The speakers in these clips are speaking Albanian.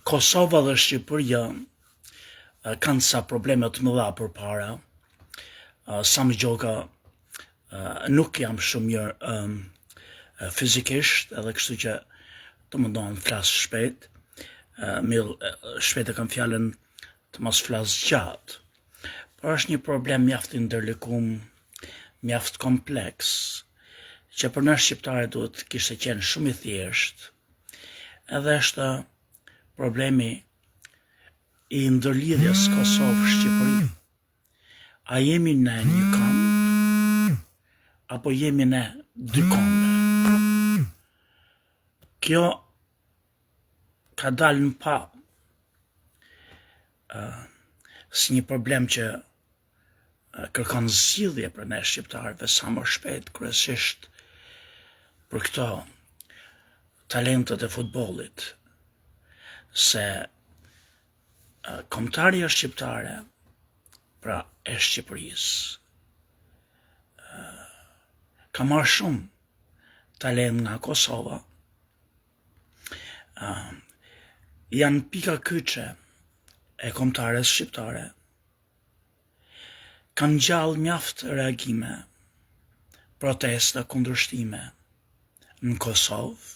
Kosova dhe Shqipëria kanë sa probleme të mëdha përpara. Sa më gjoka nuk jam shumë mirë fizikisht, edhe kështu që të mundohem të flas shpejt. Shpejt e kam fjalën të mos flas gjatë. Por është një problem mjaft i ndërlikuar, mjaft kompleks, që për ne shqiptarët duhet kishte qenë shumë i thjeshtë. Edhe është problemi i ndërlidhjes Kosovë-Shqipëri. A jemi ne një këmbë, apo jemi ne dy këmbë? Kjo ka dalë në pa si një problem që kërkon zgjidhje për ne shqiptarëve sa më shpejt, kryesisht për këto talentet e futbollit, se kombëtarja shqiptare, pra e Shqipërisë, ka marrë shumë talent nga Kosova. Janë pika kyçe e kombëtares shqiptare. Kanë gjallë mjaft reagime, protesta, kundërshtime në Kosovë.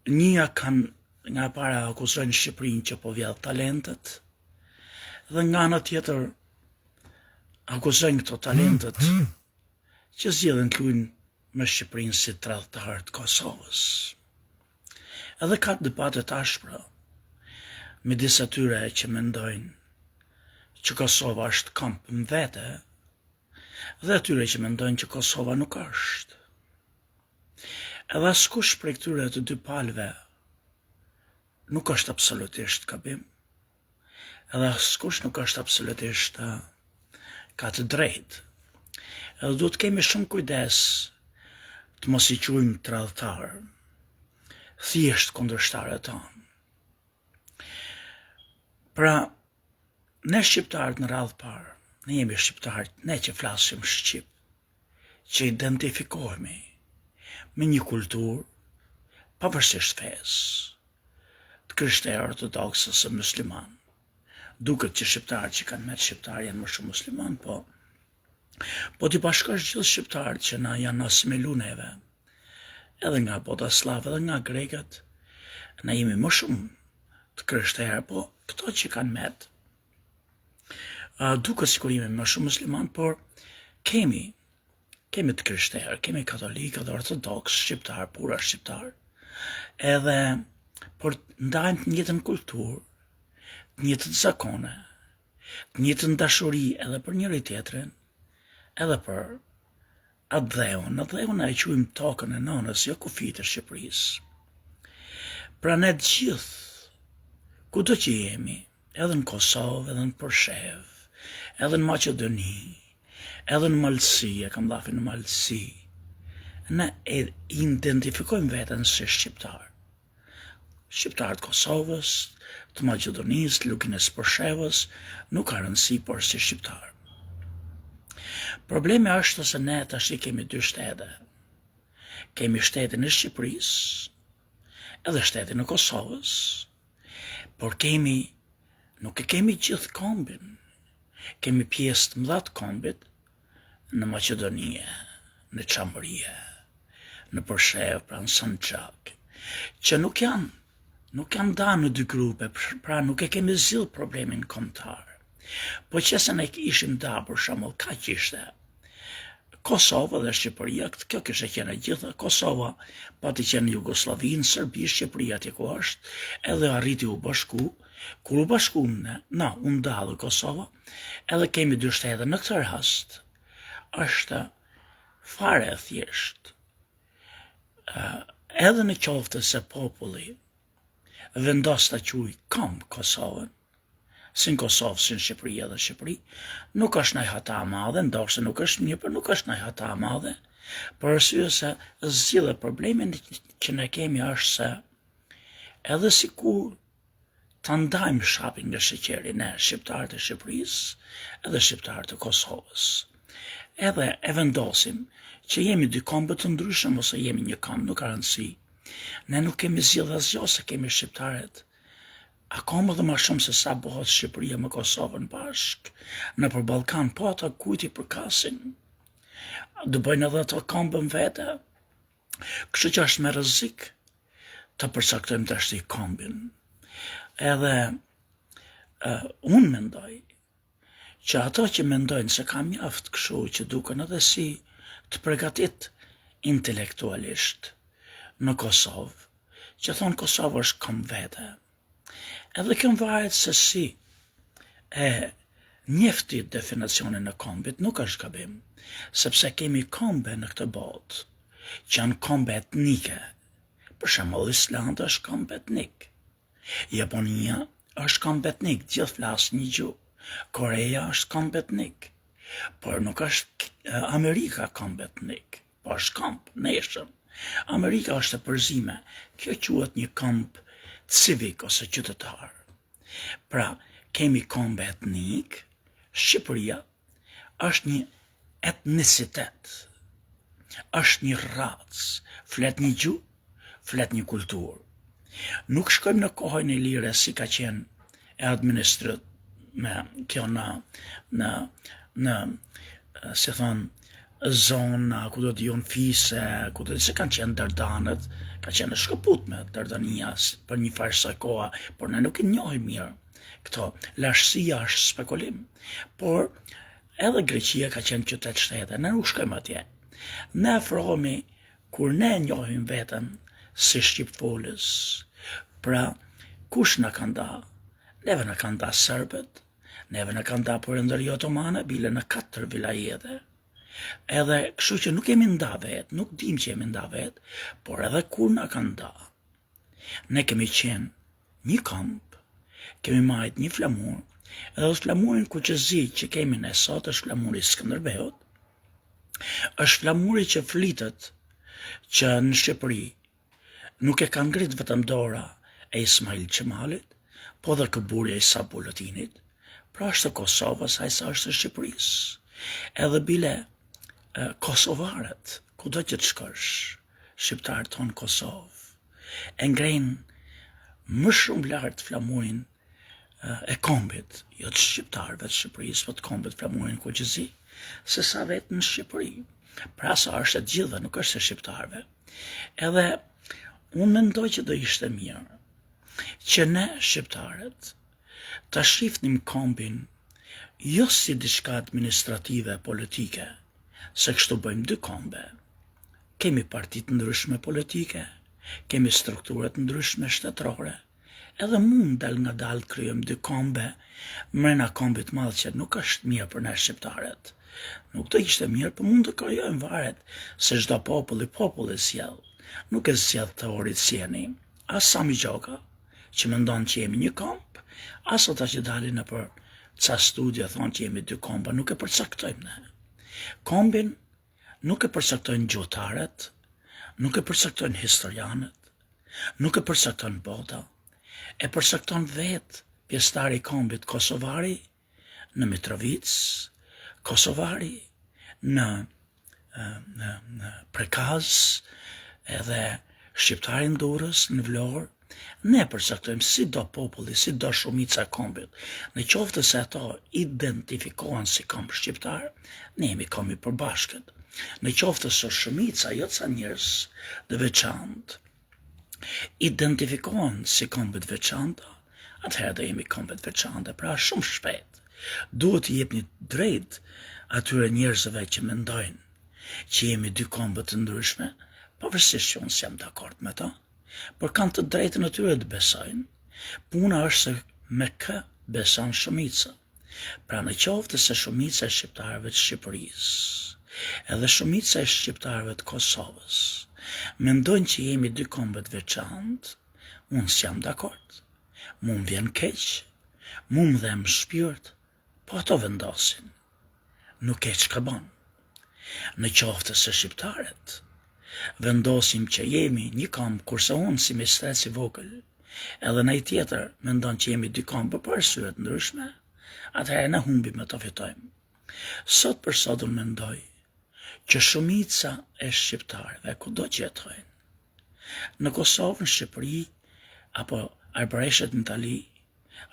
Njëja kanë nga para akuzojnë Shqipërinë që po vjedh talentet, dhe nga ana tjetër akuzojnë këto talentet që zgjedhin të luajnë me Shqipërinë si tradhtar të Kosovës. Edhe ka debate të ashpra midis atyre që mendojnë që Kosova është këmbë në vete, dhe atyre që mendojnë që Kosova nuk është. Edhe askush prej këtyre të dy palëve nuk është absolutisht gabim, edhe askush nuk është absolutisht ka të drejtë. Edhe duhet kemi shumë kujdes të mos i quajmë tradhtar, thjesht kundërshtarët tanë. Pra, ne shqiptarët në radhë parë, ne jemi shqiptarët, ne që flasim shqip, që identifikohemi me një kulturë, pavarësisht fesë, të krishterë, ortodokse ose musliman. Duket që shqiptarët që kanë met shqiptarë janë më shumë musliman, po t'i bashkosh gjithë shqiptarët që na janë asimilu neve, edhe nga bota slave, edhe nga grekët, na jemi më shumë të krishterë, po këto që kanë met, duket sikur jemi më shumë musliman, por kemi të krishterë, kemi katolikë dhe ortodoks, shqiptar, pura shqiptar, edhe por ndajmë të njëjtën kulturë, të njëjtën zakone, të njëjtën dashuri edhe për njëri tjetrin, edhe për atë dheun e quajmë tokën e nënës, jo kufijtë e Shqipërisë. Pra ne të gjithë, kudo që jemi, edhe në Kosovë, edhe në Përshevë, edhe në Maqedoni, edhe në Malësi, e kam dhafin në Malësi, ne identifikojmë veten si shqiptar. Shqiptarët të Kosovës, të Maqedonisë, të Lukinës Përshevës, nuk ka rëndësi, por si shqiptar. Problemi është se ne tash kemi dy shtete. Kemi shtetin e Shqipërisë, edhe shtetin e Kosovës, por nuk e kemi gjithë kombin. Kemi pjesë të mëdha të kombit në Maqedoni, në Çambëri, në Përshevë, pra në Sanxhak, që nuk janë da në dy grupe, pra nuk e kemi zgjidhur problemin kombëtar. Po që se ne ishim da, për shembull, kaq ishte Kosova dhe Shqipëria, kjo kishte qenë e gjitha. Kosova pati qenë Jugosllavinë, Serbi, Shqipëria atje ku është, edhe arriti u bashku. Kur u bashku u ndalë Kosova, edhe kemi dy shtete. Në këtë rast është fare e thjesht. Edhe në qoftë se populli vendos ta quajë këmbë Kosovën, si në Kosovë, si në Shqipëri edhe Shqipëri, nuk është ndaj hata e madhe, ndoshta nuk është mirë, por nuk është ndaj hata e madhe, për arsye se zgjidhe problemin që ne kemi është se edhe sikur ta ndajmë shapin nga sheqeri ne shqiptarët e Shqipërisë edhe shqiptarët e Kosovës, edhe e vendosim që jemi dy këmbë të ndryshëm ose jemi një këmbë, nuk ka rëndësi. Ne nuk kemi zgjidhur asgjë se kemi shqiptarët akoma dhe ma shumë se sa bëhet Shqipëria me Kosovën bashk, në për Ballkan, po ata kujti përkasin, do bëjnë edhe ato kombën vete, kështu që është me rrezik të përcaktojmë tash kombin. Edhe unë mendoj që ato që mendojnë se ka mjaft kështu që duken edhe si të përgatit intelektualisht në Kosovë, që thonë Kosovë është kom vete. Edhe kjo varet se si e njefti definicionin e kombit, nuk është gabim, sepse kemi kombe në këtë botë, që janë kombe etnike. Për shembull, Islanda është kombe etnik. Japonia është kombe etnik, gjithë flasin një gjuhë. Koreja është kombe etnik. Por nuk është Amerika kombe etnik, po është komb nation. Amerika është e përzime, kjo quhet një komb civik ose qytetar. Pra, kemi kombe etnik, Shqipëria është një etnicitet, është një racë, flet një gjuhë, flet një kulturë. Nuk shkojmë në kohën e lire si ka qenë e administrit me kjo në si thonë, zona, ku do t'jon fise, ku do se kanë qenë Dardanët, ka qenë shkëput me Dardania për një farë koha, por ne nuk i njohim mirë. Këto, lashësia është spekulim, por edhe Greqia ka qenë qytet shtete, ne nuk shkojmë atje. Ne afrohemi kur ne njohim veten si shqipfolës. Pra, kush na ka nda? Neve na ka nda serbët, neve na ka nda Perëndoria Otomane, bile në 4 vilajete. Edhe kështu që nuk jemi nda vetë, nuk dim që jemi nda vetë, por edhe kur na ka nda. Ne kemi qenë një komb, kemi majt një flamur, edhe flamurin kuqëzi që kemi ne sot është flamuri Skënderbeut, është flamuri që flitet që në Shqipëri nuk e ka ngrit vetëm dora e Ismail Qemalit, po dhe këburja i sa Bullëtinit, pra është e Kosovës, a sa është e Shqipërisë. Edhe bile kosovarët, ku do që të shkosh, shqiptarët tonë Kosovë, e ngrejnë më shumë lartë flamurin e kombit, jo të shqiptarëve të Shqipërisë, po të kombit flamurin kuqëzi, se sa vetë në Shqipëri. Pra sa është e gjithëve, nuk është e shqiptarëve. Edhe unë mendoj që do ishte mirë që ne shqiptarët ta shifnim kombin jo si diçka administrative, politike, se kështu bëjmë dy kombe. Kemi partit ndryshme politike, kemi strukturat ndryshme shtetërore, edhe mund dal nga dal kryejmë dy kombe, mrena kombit madh që nuk është mirë për ne shqiptarët. Nuk do ishte mirë, për mund të krijojmë varet se çdo popull e sjell. Nuk e sjell teorit sjeni, as Sami Gjoka, që mendon që jemi një komb, as ata që dalin nëpër ca studia thonë që jemi dy komba, nuk e përcaktojmë ne. Kombin nuk e përcaktojnë gjuhëtarët, nuk e përcaktojnë historianët, nuk e përcaktojnë bota, e përcakton vetë pjesëtari i kombit kosovari në Mitrovic, kosovari në Prekaz, edhe shqiptari në Durrës, në Vlorë. Ne përcaktojmë si do populli, si do shumica kombit. Në qoftë se ato identifikohen si komb shqiptar, ne jemi kombi përbashkët. Në qoftë se shumica, jo ca njerëz të veçantë, identifikohen si kombet veçanta, atëherë do jemi kombet veçanta. Pra shumë shpejt duhet i jepni drejt atyre njerëzve që mendojnë që jemi dy kombe të ndryshme, pavarësisht që unë s'jam dakord me ta, por kanë të drejtën e tyre të besojnë. Puna është se me kë beson shumica. Pra në qoftë se shumica e shqiptarëve të Shqipërisë edhe shumica e shqiptarëve të Kosovës mendojnë që jemi dy kombe të veçantë, unë s'jam dakord. Mu më vjen keq, mu më dhem shpirt, po ato vendosin. Nuk e çka bën. Në qoftë se shqiptarët vendosim që jemi një komb, kurse unë si mistret si vogël, edhe në i tjetër mendon që jemi dy komb për arsyet ndryshme, atëherë ne humbim e të fitojmë. Sot për sot unë mendoj që shumica e shqiptarëve, ku do që jetojnë, në Kosovë, në Shqipëri, apo arbëreshet në Itali,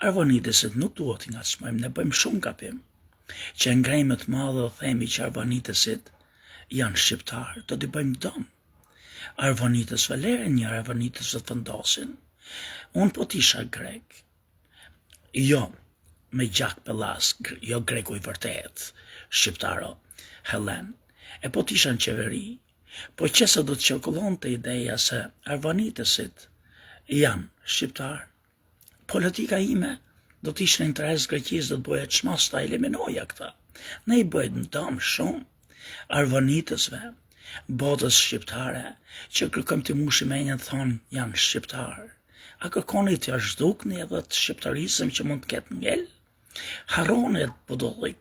Arvanitësit nuk duhet nga të shmojmë, ne bëjmë shumë gabim, që ngrejmë të madhe dhe themi që arvanitësit janë shqiptarë, do t'i bëjmë dëm. Arvanitësve lere një arvanitësve të vendosin. Unë po t'isha grek, jo me gjak pellas, jo greku i vërtet, shqiptaro, Helen, e po t'isha në qeveri, po qëse do të qirkullon të ideja se arvanitësit janë shqiptarë, politika ime do t'ishtë në interes Greqisë, do të bëjë çmas ta eliminoja këta. Ne i bëjt në dëm shumë arvanitësve, botës shqiptare, që kërkëm të mushi me një të thonë janë shqiptarë. A kërkoni të jashtëdukni edhe të shqiptarisëm që mund të ketë ngel? Harroni podollik.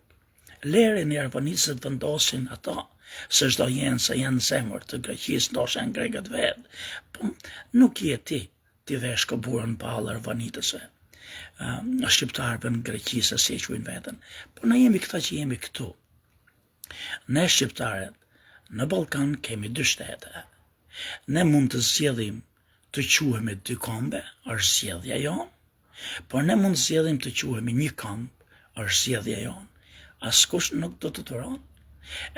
Lere një arvanitësit vendosin ata, se çdo jenë se janë zemër të Greqisë, ndoshta janë grekët vetë, po nuk je ti vesh këburën balë arvanitësve. Shqiptarëve në Greqisë si e quajnë veten. Po ne jemi këta që jemi këtu. Ne shqiptarët në Ballkan kemi dy shtete. Ne mund të zgjedhim të quhemi dy kombe, është zgjedhja jonë, por ne mund të zgjedhim të quhemi një komb, është zgjedhja jonë. Askush nuk do të turon,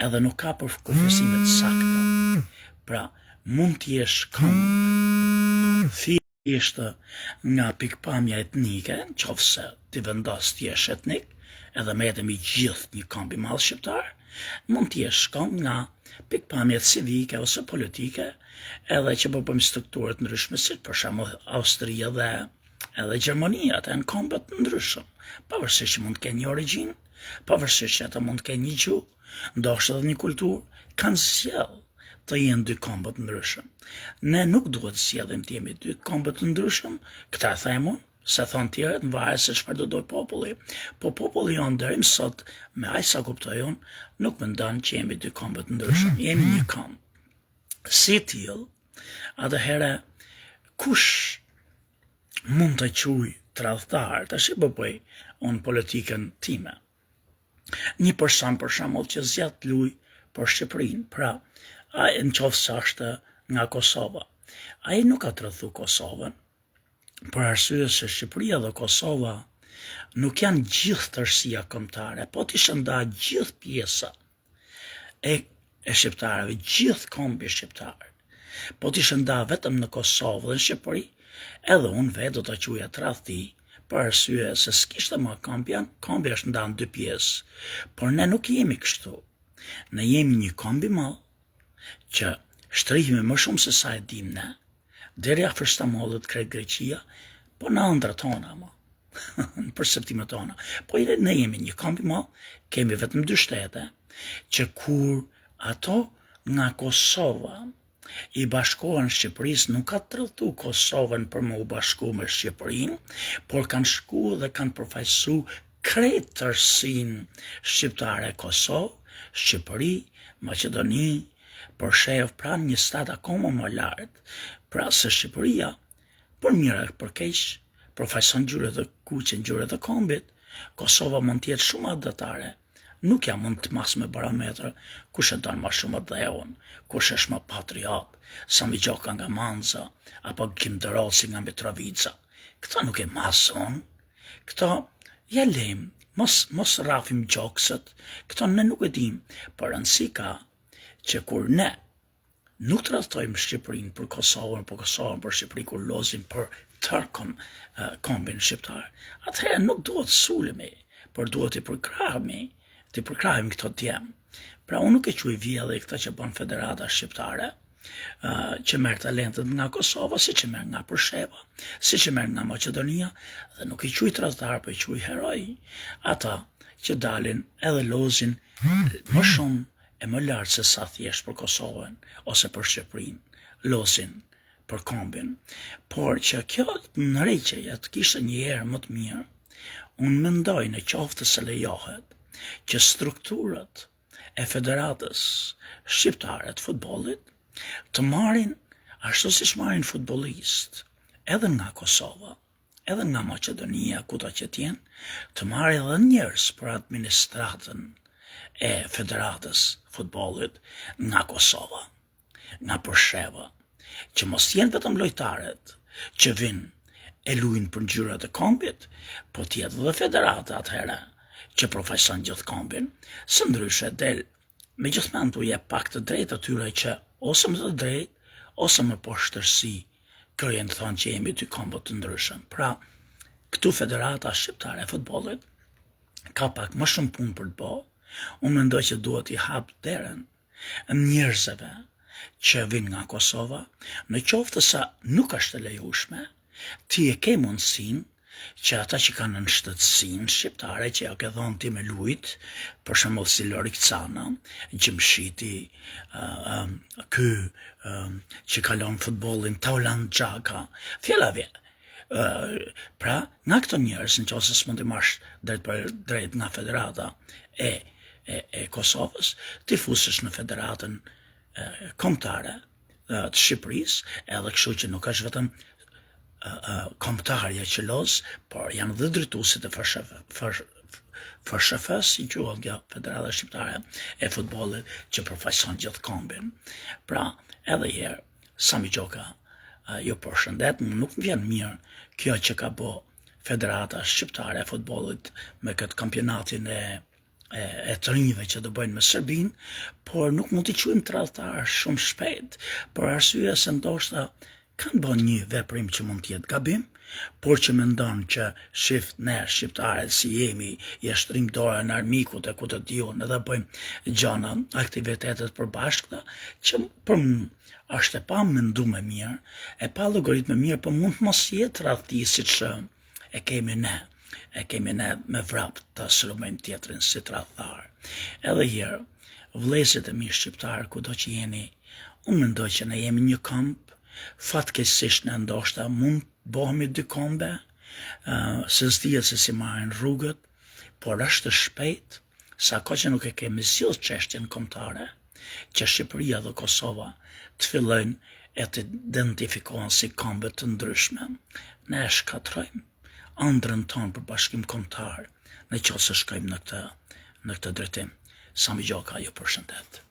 edhe nuk ka për kufësime të sakta. Pra, mund të jesh komb, thjesht nga pikpamja etnike, nëse ti vendos të jesh etnik, edhe metemi gjithë një komb i madh shqiptar, mund të jesh komb nga pikpamjet civike ose politike, edhe që po bëjmë strukturët ndryshme, si për shembull Austria dhe edhe Gjermania, ata janë kombet të ndryshëm, pavarësisht që mund të kenë një origjinë, pavarësisht që ata mund të kenë një gjuhë, ndoshta edhe një kulturë, kanë sjell të jenë dy kombet të ndryshëm. Ne nuk duhet të sjellim të jemi dy kombet të ndryshëm, këta themun, se thonë tjerët në varet se çfarë do dojë populli. Po populli jonë deri më sot, me aq sa kuptoj unë, nuk mendon që jemi dy kombet të ndryshëm, jemi një komb. Si tillë, atëherë kush mund të quaj tradhtar, tash po bëj unë politikën time. Një person për shembull që zgjat luj për Shqipërinë, pra ai nëse është nga Kosova, ai nuk ka tradhtu Kosovën, për arsye se Shqipëria dhe Kosova nuk janë gjithë tërësia kombëtare, po t'i shënda gjithë pjesa e shqiptarëve, gjithë kombi shqiptar. Po t'i shënda vetëm në Kosovë dhe në Shqipëri, edhe unë vetë do t'a quaja tradhti, për arsye se s'kishte më kombi është nda në dy pjesë, por ne nuk jemi kështu. Ne jemi një kombi madh, që shtrihemi më shumë se sa e dim ne, deri afër Stambollit krejt Greqia, po në ëndrat tona më, në perceptimet tona. Po ne jemi një kombi madh, kemi vetëm dy shtete, që kur ato nga Kosova i bashkohen Shqipërisë, nuk ka tradhtu Kosovën për më u bashku me Shqipërinë, por kanë shku dhe kanë përfaqësu krejt tërësinë shqiptare, Kosovë, Shqipëri, Maqedoni, për shef pra një stat akoma më lart, pra se Shqipëria, për mirë e për keq, përfaqëson ngjyrën e kuqe, ngjyrën e kombit, Kosova mund të jetë shumë adëtare. Nuk jam mund të mas me barometrë, kush e don më shumë dheun, kush është më patriot, Sami Gjoka nga Manza, apo Kim Derossi nga Mitrovica. Këta nuk e mason, këta ja lejmë, mos rrafim gjokset, këta ne nuk e dim, për rëndësi ka që kur ne nuk tradhtojmë Shqipërinë për Kosovën, për Kosovën për Shqipëri, kur lozim për tërë kombin shqiptar, atëherë nuk duhet sulemi, por duhet i përkrahemi këto djemë. Pra unë nuk e quaj vjedhje këta që bën federata shqiptare, që merr talentet nga Kosova, si që merr nga Përsheva, si që merr nga Maqedonia, dhe nuk i quaj tradhtar, po i quaj heroj. Ata që dalin edhe lozin më shumë e më lartë se sa thjesht për Kosovën ose për Shqipërinë, lozin për kombin. Por që kjo ndërheqje të kishte një herë më të mirë, unë mendoj në qoftë se lejohet që strukturat e federatës shqiptare të futbollit të marrin ashtu siç marrin futbollist edhe nga Kosova, edhe nga Maqedonia, kudo që t'jenë, të marrin edhe njerëz për administratën e federatës futbollit nga Kosova, nga Përsheva, që mos jenë vetëm lojtarët që vinë e luajnë për ngjyrat e kombit, po tjetë dhe federata atëherë që përfaqëson gjithë kombin, së ndryshe del me gjithmonë t'u jep pak të drejtë atyre që ose më të drejtë, ose më poshtërsi kërjen të thonë që jemi dy kombë të ndryshëm. Pra, këtu Federata Shqiptare e Futbollit ka pak më shumë punë për të bërë. Unë mendoj që duhet i hap derën njerëzve që vinë nga Kosova, në qoftë se nuk është e lejueshme, ti e ke mundësinë që ata që kanë në shtetësinë shqiptare, që ja ke dhënë ti me lujt, për shembull si Lorik Cana, Gjimshiti, ky që kalon futbollin, Taulan Xhaka, fjalave. Pra, nga këto njerëz, nëse s'mund të marrësh drejt për drejt nga Federata e Kosovës, ti fusesh në Federatën kombëtare të Shqipërisë, edhe kështu që nuk është vetëm kombëtarja që los, por janë dhe drejtuesit e FSHF-s, si quhet nga Federata Shqiptare e Futbollit, që përfaqëson gjithë kombin. Pra, edhe herë, Sami Gjoka, ju përshëndet, nuk më vjen mirë kjo që ka bo Federata Shqiptare e Futbollit me këtë kampionatin e të rinjve që do bëjnë me Serbin, por nuk mund t'i quajmë tradhtar shumë shpejt, për arsye se ndoshta kanë bën një veprim që mund t'jetë gabim, por që mendon që ne shqiptarët si jemi, jashtërim dorë në armikut e ku të diun, edhe bëjmë gjana, aktivitetet përbashkëta, që për është e pa menduar mirë, e pa llogaritme mirë, por mund të mos jetë tradhti siç e kemi ne. E kemi ne me vrap të sëllumejmë tjetrin si tradhtar. Edhe herë, vëllezërit e mi shqiptarë, kudo që jeni, unë mendoj që ne jemi një kamp, fatkeqësisht ne ndoshta mund bëhemi dy kombe, se s'dihet se si marrin rrugët, por është shpejt, sa ko që nuk e kemi zgjidhur çështjen kombëtare, që Shqipëria dhe Kosova të fillojnë e të identifikohen si kombe të ndryshme. Ne e shkatrojmë ëndrrën tonë për bashkim kombëtar, në qoftë se shkojmë në këtë drejtim. Sami Gjoka, ju përshëndet.